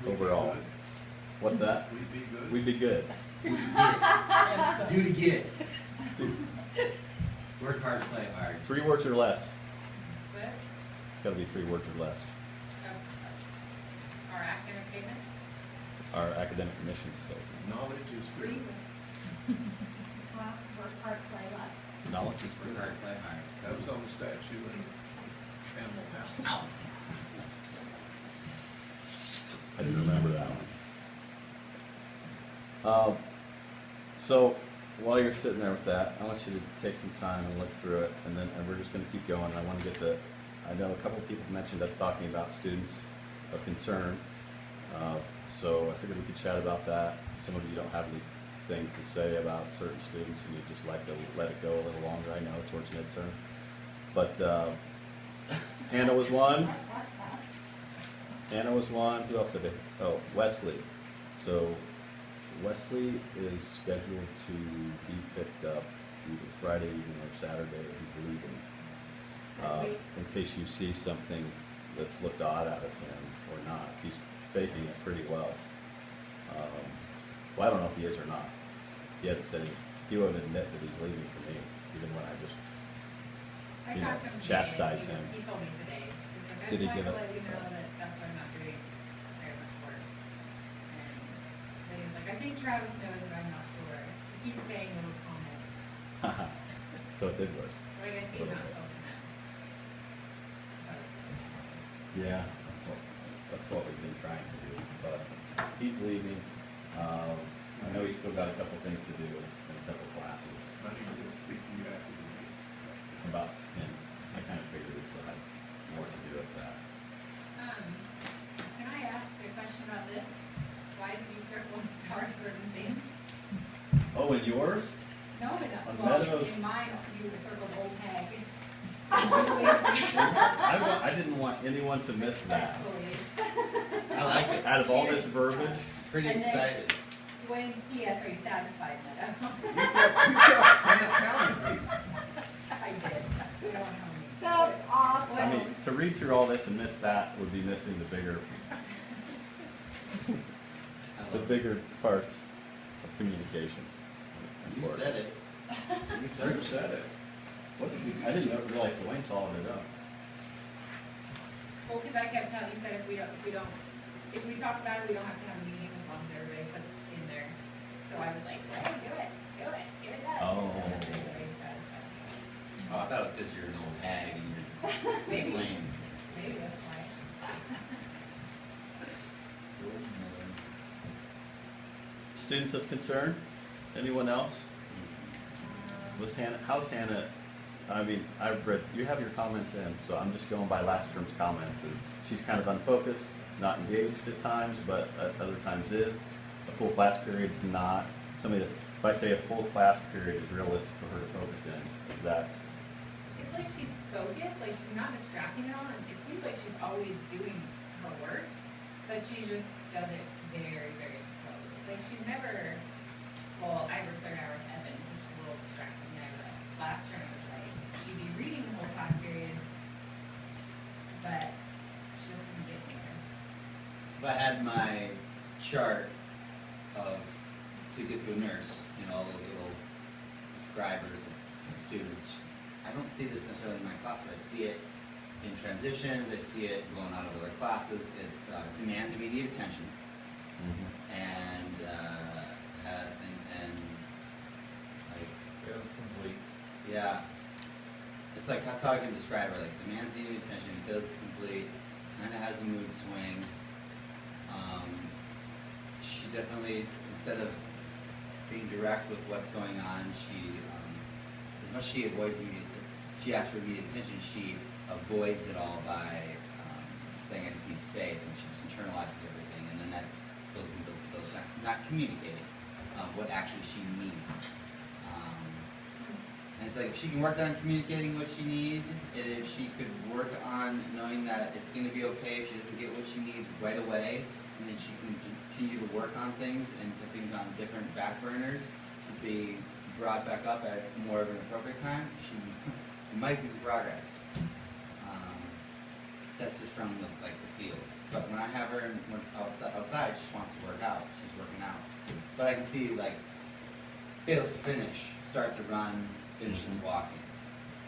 overall. What's that? We'd be good. We'd be good. Do to get. Dude, Work hard, play hard. 3 words or less. What? It's got to be 3 words or less. Our academic statement? Our academic mission statement. Knowledge is free. Work hard, play less. Knowledge is free. Work hard, play hard. That was on the statue in Animal House. I didn't remember that one. So while you're sitting there with that, I want you to take some time and look through it, and we're just going to keep going. I want to get to. I know a couple of people mentioned us talking about students of concern, so I figured we could chat about that. Some of you don't have anything to say about certain students, and you just like to let it go a little longer. I know towards midterm, but Hannah was one. Anna was one. Who else did it? Oh, Wesley. So Wesley is scheduled to be picked up either Friday evening or Saturday. He's leaving. In case you see something that's looked odd out of him or not, he's faking it pretty well. Well, I don't know if he is or not. He hasn't said he won't admit that he's leaving for me, even when I just talked to him chastise today. him. He told me today. He's like, Did he I just give wanted to it? let you know that that's why I'm not doing very much work. And then he was like, I think Travis knows, but I'm not sure. He keeps saying little comments. So it did work. But I guess he's not supposed to know. Yeah, that's what we've been trying to do. But he's leaving. I know he's still got a couple things to do in a couple classes. I need to speak to you after the meeting. About him, I kind of figured we still had more to do with that. Can I ask you a question about this? Why did you circle and star certain things? Oh, and yours? No, On well, Meadows. in mine, you circled old hag. I didn't want anyone to miss that. Respectfully. I like it. Out of all this verbiage, Pretty And then- excited. Wayne's PS, are you satisfied, Meadow? I did. We don't know me. That's awesome. I mean, to read through all this and miss that would be missing the bigger parts of communication. You said it. You said it. What did I didn't realize Dwayne followed it up. Well, because I kept telling you, said if we talk about it, we don't have to have a meeting as long as everybody puts in there. So I was like, hey, do it, get it done. Oh. And then everybody's satisfied. Oh, I thought it was because you're an old hag and you're just Maybe. lame. Maybe that's why. Students of concern? Anyone else? Was Hannah? How's Hannah? I mean, I've read. You have your comments in, so I'm just going by last term's comments, and she's kind of unfocused, not engaged at times, but at other times is. A full class period is not. Somebody that's, if I say a full class period is realistic for her to focus in, is that? It's like she's focused, like she's not distracting at all, and it seems like she's always doing her work, but she just does it very, very slowly. Like she's never, well, I work 3 hours with Evan, so she's a little distracting there, but last term it was like, she'd be reading the whole class period, but she just doesn't get anywhere. If I had my chart of to get to a nurse, all those little describers of students, I don't see this necessarily in my class, but I see it in transitions, I see it going on with other classes. It's demands immediate attention, and like, Complete. yeah, it's like, that's how I can describe her, like demands immediate attention, fails to complete, kind of has a mood swing. She definitely, instead of being direct with what's going on, she, as much as she avoids she asks for immediate attention, she avoids it all by saying I just need space, and she just internalizes everything, and then that just builds and builds, not communicating what actually she needs. And it's like, if she can work on communicating what she needs, and if she could work on knowing that it's going to be okay if she doesn't get what she needs right away, and then she can continue to work on things and put things on different back burners to be brought back up at more of an appropriate time, she might see some progress. That's just from the field. But when I have her outside outside, she just wants to work out, she's working out. But I can see like, fails to finish, starts a run, finishes walking.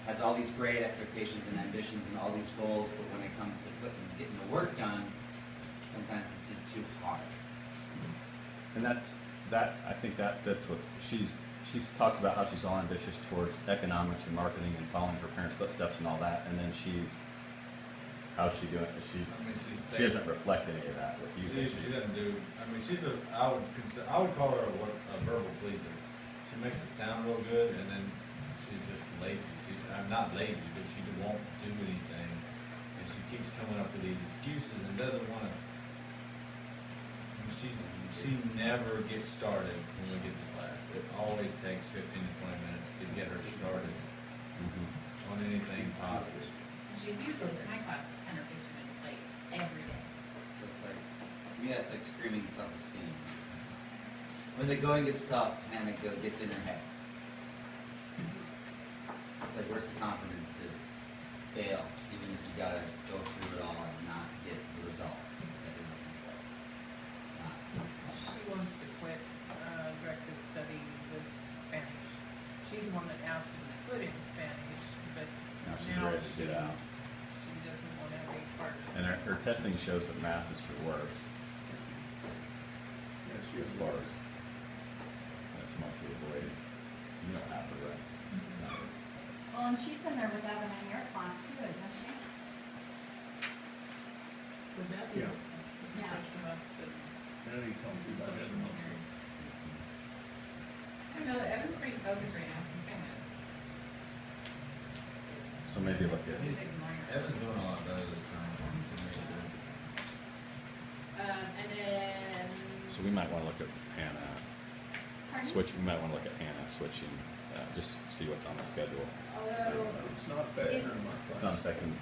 Has all these great expectations and ambitions and all these goals, but when it comes to getting the work done, sometimes it's just too hard. And I think that fits with, she talks about how she's all ambitious towards economics and marketing and following her parents' footsteps and all that, and then how's she doing? She doesn't reflect any of that with you. She doesn't do, I would call her a verbal pleaser. She makes it sound real good, and then she's just lazy. I'm not lazy, but she won't do anything, and she keeps coming up with these excuses and doesn't want to. She never gets started when we get to class. It always takes 15 to 20 minutes to get her started on anything positive. She's usually to my class 10 or 15 minutes late every day. So it's like, to me, that's like screaming self-esteem. When the going gets tough, panic gets in her head. It's like, where's the confidence to fail, even if you gotta go through it all and not get the results that you're looking for? She wants to quit directive study with Spanish. She's the one that asked him to put in Spanish, but Now she's now ready to get out. she doesn't want to have any part of it. And her testing shows that math is her worst, Yeah, she as is. far as, that's mostly avoided. You don't have to, right? Well, and she's in there with Evan in your class too, isn't she? Would that be? Yeah. Yeah. And he told me about it also. I don't know, Evan's pretty focused right now, so I'm kind of. So maybe look at, Evan's doing a lot better this time. And then. so we might want to look at Hannah, Pardon? we might want to look at Hannah switching, just see what's on the schedule. Although, It's not affecting her in my class. It's not affecting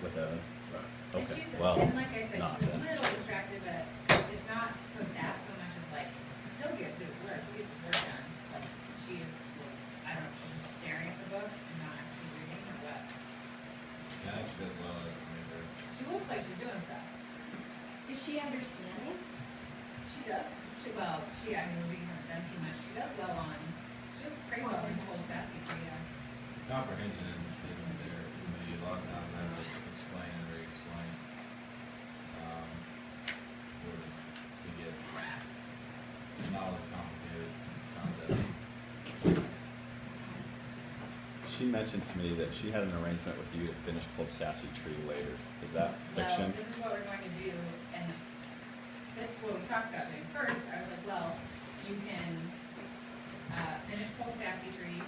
with Evan? Right. and Okay, she's, well, and like I said, not she's a then. little distracted, but it's not so bad so much as like, he'll get his work, he gets his work done. Like, she is, I don't know, she's just staring at the book and not actually reading or what. Yeah, she does a lot of that for me, too. She looks like she's doing stuff. Is she understanding? She does, I mean, we haven't done too much, she does well on, she does pretty well on Full Sassy Tree, yeah. Comprehension isn't there for me. A lot of times I have to explain and re-explain, to get not a complicated concept. She mentioned to me that she had an arrangement with you to finish Club Sassy Tree later. Is that Well, fiction? this is what we're going to do, and this is what we talked about doing first. I was like, well, you can finish Cold Sassy Tree,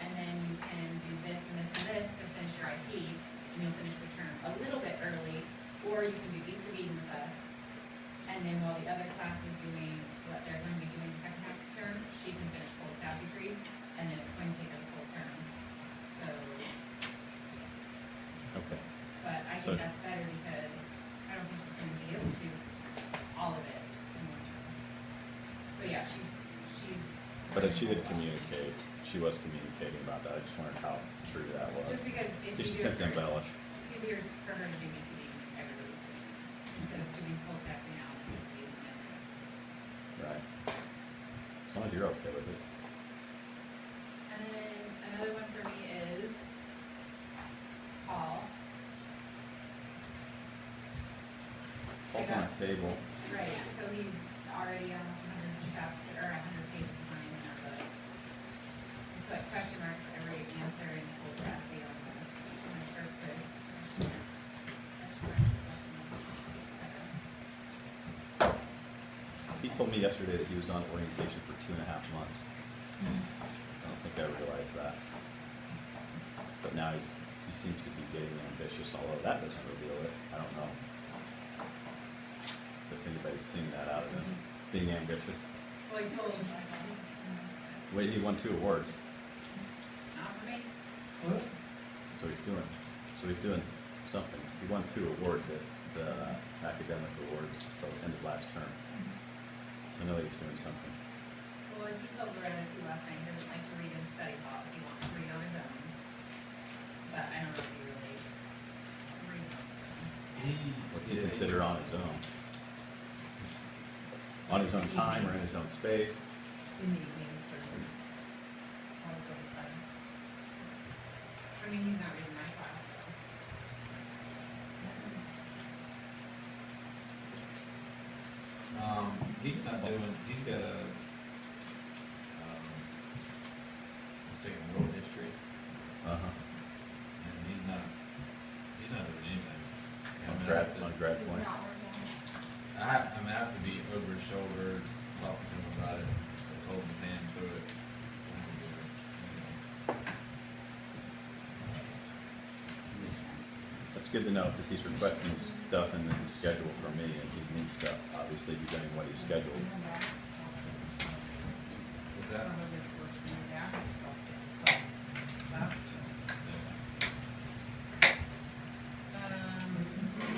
and then you can do this and this and this to finish your IP, and you'll finish the term a little bit early, or you can do East of Eden with us, and then while the other class is doing what they're going to be doing the second half of the term, she can finish Cold Sassy Tree, and then it's going to take her the full term. So, Okay. but I So- think that's better because I don't think she's gonna be able to do all of it in one term. So yeah, she's. But if she did communicate, she was communicating about that. I just wondered how true that was. Just because it's She easier tends to for, embellish. it's easier for her to do BCD than everybody's doing, instead of doing full sassy now and BCD and then. Right. As long as you're okay with it. And then another one for me is Paul. Paul's on a table. Right, so he's already almost 100 chapter, or 100 pages behind in our book. It's like question marks for every answer in full sassy on his first quiz. Question mark, question mark. He told me yesterday that he was on orientation for 2.5 months. I don't think I realized that. But now he seems to be getting ambitious, although that doesn't reveal it. I don't know if anybody's seen that out of him, being ambitious. Well, he told him, Wait, he won 2 awards, not for me. so he's doing something. He won 2 awards at the academic awards for the end of last term. So I know he's doing something. Well, he told Loretta too last night, he doesn't like to read in study hall, he wants to read on his own. But I don't know if he really reads on his own. What's he consider on his own? On his own time or in his own space? In the evenings or on his own time. I mean, he's not reading my class, so. He's not doing, he's got a, he's taking world history, Uh-huh. and he's not doing anything. I On mean, I grad, have to- on grad It's point? not working. I mean, I have to be over his shoulder, talking to him about it, holding his hand through it. I have to do it, That's good to know, because he's requesting stuff in his schedule from me, and he needs to obviously be doing what he's scheduled. What's that? Some of his was being asked stuff, so last term.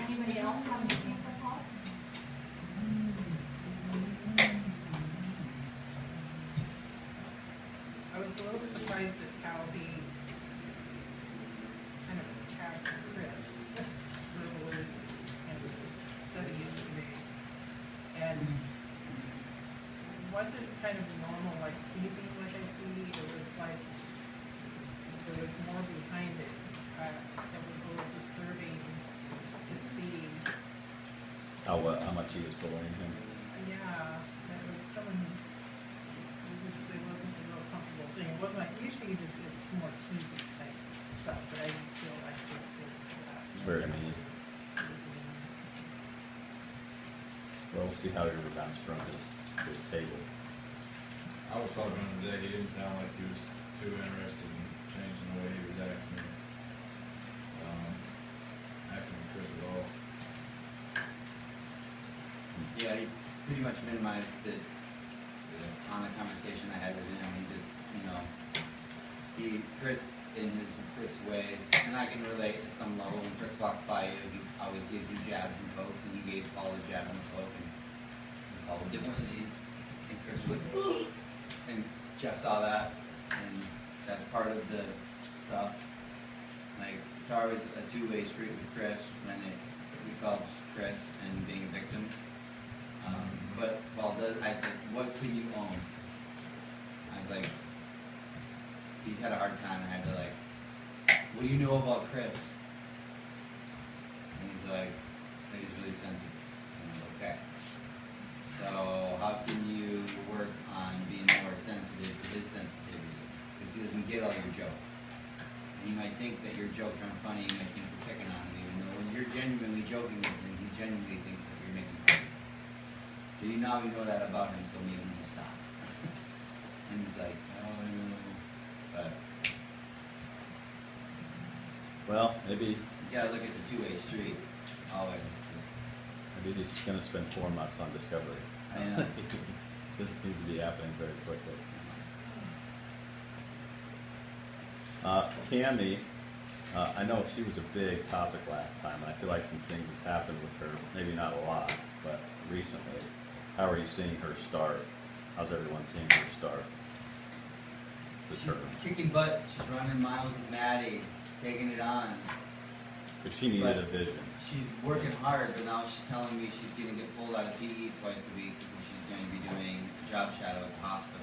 Anybody else have anything for Paul? I was a little surprised at how he kind of attacked Chris verbally and study yesterday. And wasn't kind of normal, like teasing like I see, it was like, there was more behind it. It was a little disturbing to see. How much he was bullying him. Yeah, that was coming, it wasn't a real comfortable thing. It wasn't like, usually it's more teasy type stuff, but I didn't feel like this was that. It's very mean. It was mean. Well, we'll see how he rebounds from his table. I was talking to him today, he didn't sound like he was too interested in changing the way he was acting. Acting with Chris at all. Yeah, he pretty much minimized it on the conversation I had with him. He just, Chris, in his Chris ways, and I can relate at some level, when Chris walks by you, he always gives you jabs and pokes, and he gave Paul a jab and a poke, and Paul did one of these, and Chris was like, and Jeff saw that, and that's part of the stuff. Like, it's always a two-way street with Chris when he calls Chris and being a victim. But Paul does, I said, what could you own? I was like, he's had a hard time. I had to like, what do you know about Chris? And he's like, he's really sensitive. And I'm like, okay. So how can you work on being more sensitive to his sensitivity? Because he doesn't get all your jokes. And you might think that your jokes aren't funny, you might think you're picking on him, even though when you're genuinely joking with him, he genuinely thinks that you're making fun of him. So now you know that about him, so maybe you stop. And he's like, oh, but Well, maybe you gotta look at the two-way street, always. he's gonna spend 4 months on Discovery. I know. This seems to be happening very quickly. Cammy, I know she was a big topic last time, and I feel like some things have happened with her, maybe not a lot, but recently. How are you seeing her start? How's everyone seeing her start? With She's her, kicking butt, she's running miles with Maddie, she's taking it on. because she needed a vision. She's working hard, but now she's telling me she's gonna get pulled out of PE twice a week because she's going to be doing a job shadow at the hospital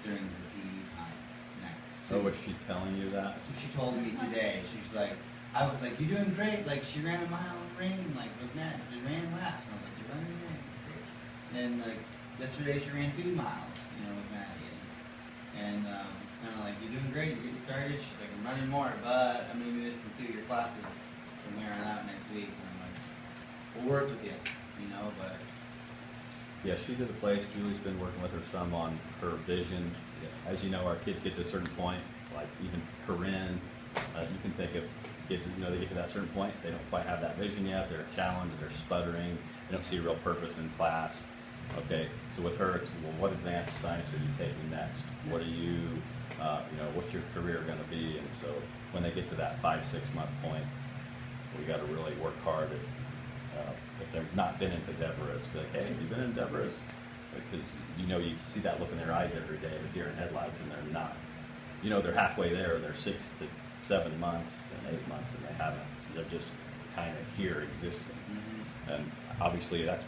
during her PE time next. So was she telling you that? That's what she told me today. She's like, I was like, you're doing great. Like, she ran a mile in the rain, like, with Matt. She ran laps. And I was like, you're running in the rain. That's great. And then, like, yesterday she ran 2 miles, with Maddie. And it's kind of like, you're doing great. You're getting started. She's like, I'm running more, but I'm going to be missing 2 of your classes from here on out next week. And I'm like, we'll work with you, but... Yeah, she's at a place, Julie's been working with her some on her vision. As you know, our kids get to a certain point, like even Corinne, you can think of kids, they get to that certain point, they don't quite have that vision yet, they're challenged, they're sputtering, they don't see a real purpose in class. Okay, so with her, it's, well, what advanced science are you taking next? What are you, what's your career gonna be? And so when they get to that 5-6 month point, we gotta really work hard at, if they've not been into Deborah's, be like, hey, have you been in Deborah's? Because you see that look in their eyes every day, the deer in headlights, and they're not. They're halfway there, they're 6 to 7 months and 8 months, and they haven't. They're just kind of here existing. Mm-hmm. And obviously that's